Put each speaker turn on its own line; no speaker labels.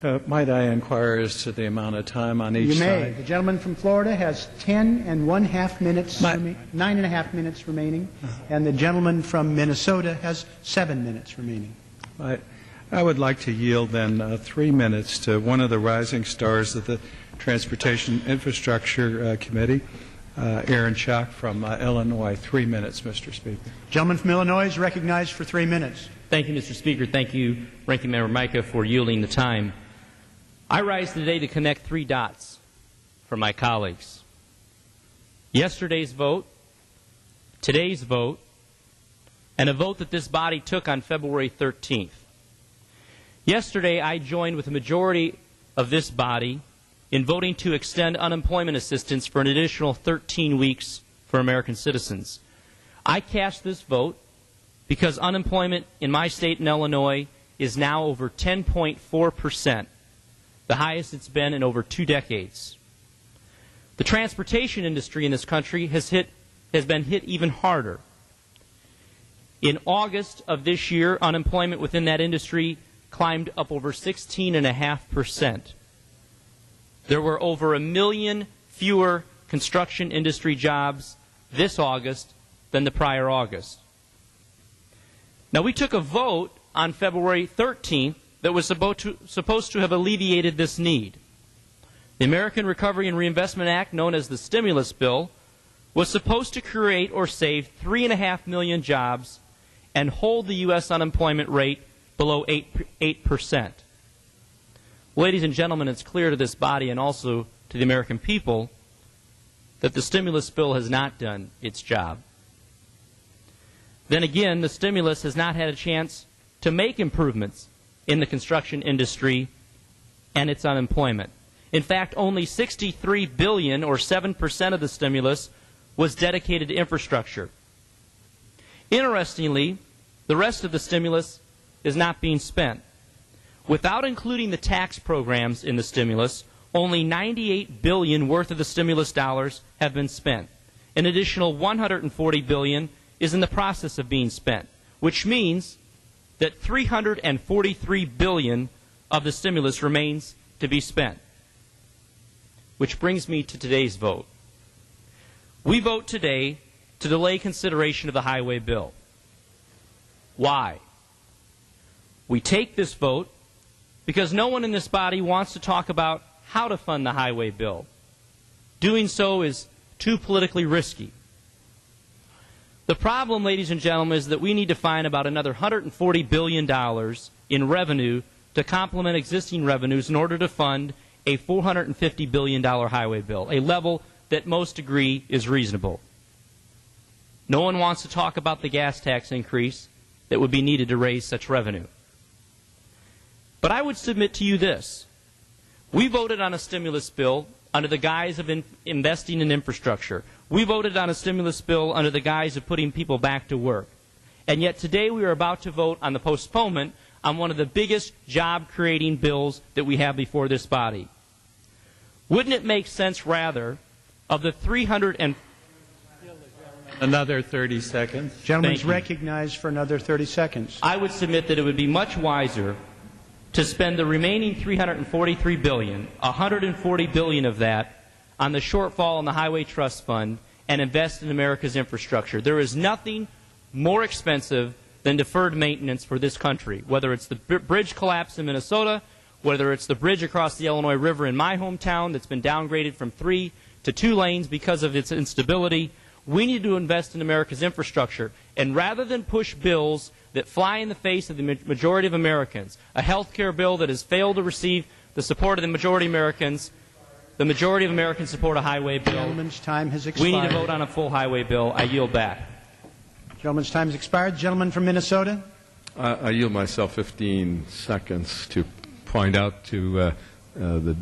Might I inquire as to the amount of time on each
You may.
side?
The gentleman from Florida has 10.5 minutes, 9.5 minutes remaining, and the gentleman from Minnesota has 7 minutes remaining.
I would like to yield then 3 minutes to one of the rising stars of the Transportation Infrastructure Committee, Aaron Schock from Illinois. 3 minutes, Mr. Speaker.
Gentleman from Illinois is recognized for 3 minutes.
Thank you, Mr. Speaker. Thank you, Ranking Member Mica, for yielding the time. I rise today to connect 3 dots for my colleagues. Yesterday's vote, today's vote, and a vote that this body took on February 13th. Yesterday, I joined with the majority of this body in voting to extend unemployment assistance for an additional 13 weeks for American citizens. I cast this vote because unemployment in my state in Illinois is now over 10.4%. The highest it's been in over 2 decades. The transportation industry in this country has been hit even harder. In August of this year, unemployment within that industry climbed up over 16.5%. There were over 1 million fewer construction industry jobs this August than the prior August. Now, we took a vote on February 13th that was supposed to have alleviated this need. The American Recovery and Reinvestment Act, known as the stimulus bill, was supposed to create or save 3.5 million jobs and hold the U.S. unemployment rate below 8%. Ladies and gentlemen, it's clear to this body and also to the American people that the stimulus bill has not done its job. Then again, the stimulus has not had a chance to make improvements in the construction industry and its unemployment. In fact, only $63 billion, or 7% of the stimulus, was dedicated to infrastructure. Interestingly, the rest of the stimulus is not being spent. Without including the tax programs in the stimulus, only $98 billion worth of the stimulus dollars have been spent. An additional $140 billion is in the process of being spent, which means that $343 billion of the stimulus remains to be spent. Which brings me to today's vote. We vote today to delay consideration of the highway bill. Why? We take this vote because no one in this body wants to talk about how to fund the highway bill. Doing so is too politically risky. The problem, ladies and gentlemen, is that we need to find about another $140 billion in revenue to complement existing revenues in order to fund a $450 billion highway bill, a level that most agree is reasonable. No one wants to talk about the gas tax increase that would be needed to raise such revenue. But I would submit to you this. We voted on a stimulus bill under the guise of investing in infrastructure. We voted on a stimulus bill under the guise of putting people back to work. And yet today we are about to vote on the postponement on one of the biggest job-creating bills that we have before this body. Wouldn't it make sense, rather, of the 300 and...
Another 30 seconds.
Gentleman's recognized for another 30 seconds.
I would submit that it would be much wiser to spend the remaining $343 billion, $140 billion of that, on the shortfall in the Highway Trust Fund and invest in America's infrastructure. There is nothing more expensive than deferred maintenance for this country, whether it's the bridge collapse in Minnesota, whether it's the bridge across the Illinois River in my hometown that's been downgraded from 3 to 2 lanes because of its instability. We need to invest in America's infrastructure. And rather than push bills that fly in the face of the majority of Americans, a health care bill that has failed to receive the support of the majority of Americans support a highway bill.
Gentleman's time has expired.
We need to vote on a full highway bill. I yield back.
Gentleman's time has expired. Gentleman from Minnesota.
I yield myself 15 seconds to point out to the